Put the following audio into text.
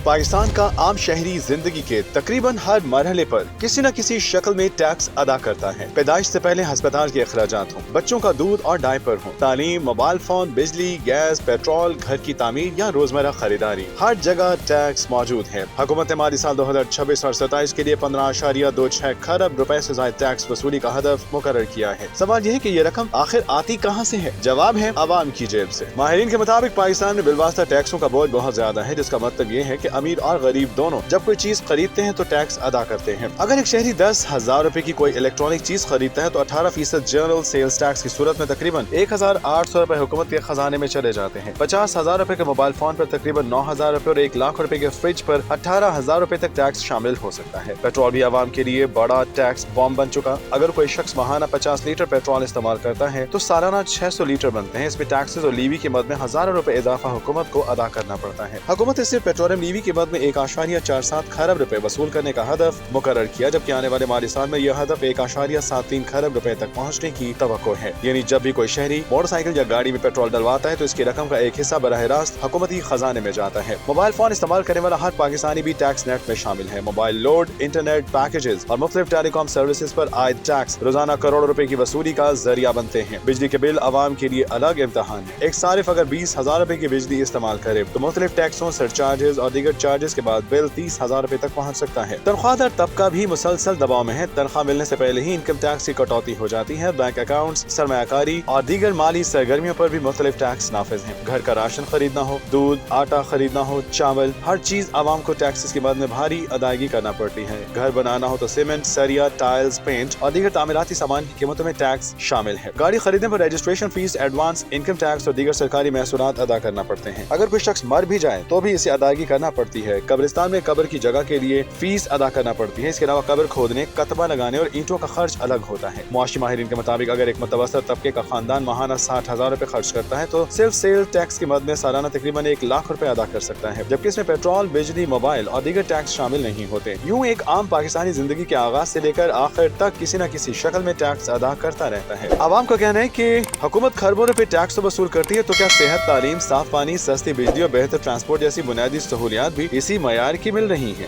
पाकिस्तान का आम शहरी जिंदगी के तकरीबन हर मरहले पर किसी न किसी शक्ल में टैक्स अदा करता है। पैदाइश से पहले अस्पताल के अखराजात हों, बच्चों का दूध और डायपर हो, तालीम, मोबाइल फोन, बिजली, गैस, पेट्रोल, घर की तामीर या रोजमर्रा खरीदारी, हर जगह टैक्स मौजूद है। हुकूमत ने माली साल 2026 और 27 के लिए 15.26 खरब रुपए से ज्यादा टैक्स वसूली का हदफ मुकर्रर किया है। सवाल यह है कि ये रकम आखिर आती कहाँ से है? जवाब है अवाम की जेब से। माहिरीन के मुताबिक पाकिस्तान में बिलवास्ता टैक्सों का बोझ बहुत ज्यादा है, जिसका मतलब ये है कि अमीर और गरीब दोनों जब कोई चीज खरीदते हैं तो टैक्स अदा करते हैं। अगर एक शहरी 10,000 रुपए की कोई इलेक्ट्रॉनिक चीज खरीदता है तो 18% जनरल सेल्स टैक्स की सूरत में तकरीबन 1,800 रुपए हुकूमत के खजाने में चले जाते हैं। 50,000 रुपए के मोबाइल फोन पर तकरीबन 9,000 रुपए और 1 लाख रुपए के फ्रिज पर 18,000 रुपए तक टैक्स शामिल हो सकता है। पेट्रोल भी आवाम के लिए बड़ा टैक्स बॉम्ब बन चुका। अगर कोई शख्स माहाना 50 लीटर पेट्रोल इस्तेमाल करता है तो सालाना 600 लीटर बनते हैं। इसमें टैक्सेस और लीवी की मद में हजारों रुपए इजाफा हुकूमत को अदा करना पड़ता है। हुकूमत ने सिर्फ पेट्रोलियम लीवी की मद में 1.47 खरब रुपए वसूल करने का हदफ मुकर्रर किया, जबकि आने वाले माली साल में यह हदफ 1.73 खरब रुपए तक पहुँचने की तवक्को है। यानी जब भी कोई शहरी मोटरसाइकिल या गाड़ी में पेट्रोल डलवाता है तो इसकी रकम का एक हिस्सा बराह रास्त हुकूमती खजाने में जाता है। मोबाइल फोन इस्तेमाल करने वाला हर पाकिस्तानी भी टैक्स नेट में शामिल है। मोबाइल लोड, इंटरनेट पैकेजेस और मुख्तलिफ टेलीकॉम सर्विसेज पर आयद टैक्स रोजाना करोड़ों रुपए की वसूली का जरिया बनते हैं। बिजली के बिल आवाम के लिए अलग इम्तहान है। एक सारिफ अगर 20,000 रुपए की बिजली इस्तेमाल करे तो मुख्तलिफ टैक्सों, सरचार्जेस और दीगर चार्जेस के बाद बिल 30,000 रुपए तक पहुंच सकता है। तनख्वाहदार तबका भी मुसलसल दबाव में है। तनख्वाह मिलने से पहले ही इनकम टैक्स की कटौती हो जाती है। बैंक अकाउंट्स, सरमायाकारी और दीगर माली सरगर्मियों पर भी मुख्तलिफ टैक्स नाफिज हैं। घर का राशन खरीदना हो, दूध, आटा खरीदना हो, चावल, हर चीज आवाम को टैक्सेस के बाद में भारी अदायगी करना पड़ती है। घर बनाना हो तो सीमेंट, सरिया, टाइल्स, पेंट और दीगर तामीराती सामान की कीमतों में टैक्स शामिल है। गाड़ी खरीदने पर registration fees, advance, income tax और दीगर सरकारी महसूलात अदा करना पड़ते हैं। अगर कोई शख्स मर भी जाए तो भी इसे अदायगी करना पड़ती है। कब्रिस्तान में कब्र की जगह के लिए फीस अदा करना पड़ती है। इसके अलावा कब्र खोदने, कतबा लगाने और ईंटों का खर्च अलग होता है। मुआशी माहिरीन के मुताबिक अगर एक मुतवस्सित तबके का खानदान माहाना 60,000 रुपए खर्च करता है तो सिर्फ सेल टैक्स की मद में सालाना तकरीबन 1 लाख रुपए अदा कर सकता है, जबकि इसमें पेट्रोल, बिजली, मोबाइल और दीगर टैक्स शामिल नहीं होते। यूं एक आम पाकिस्तानी जिंदगी के आगाज से लेकर आखिर तक किसी न किसी शक्ल में टैक्स अदा करता रहता है। आवाम का कहना है कि हुकूमत खरबों रुपए टैक्स तो वसूल करती है, तो क्या सेहत, तालीम, साफ पानी, सस्ती बिजली और बेहतर ट्रांसपोर्ट जैसी बुनियादी सहूलियात भी इसी मयार की मिल रही है?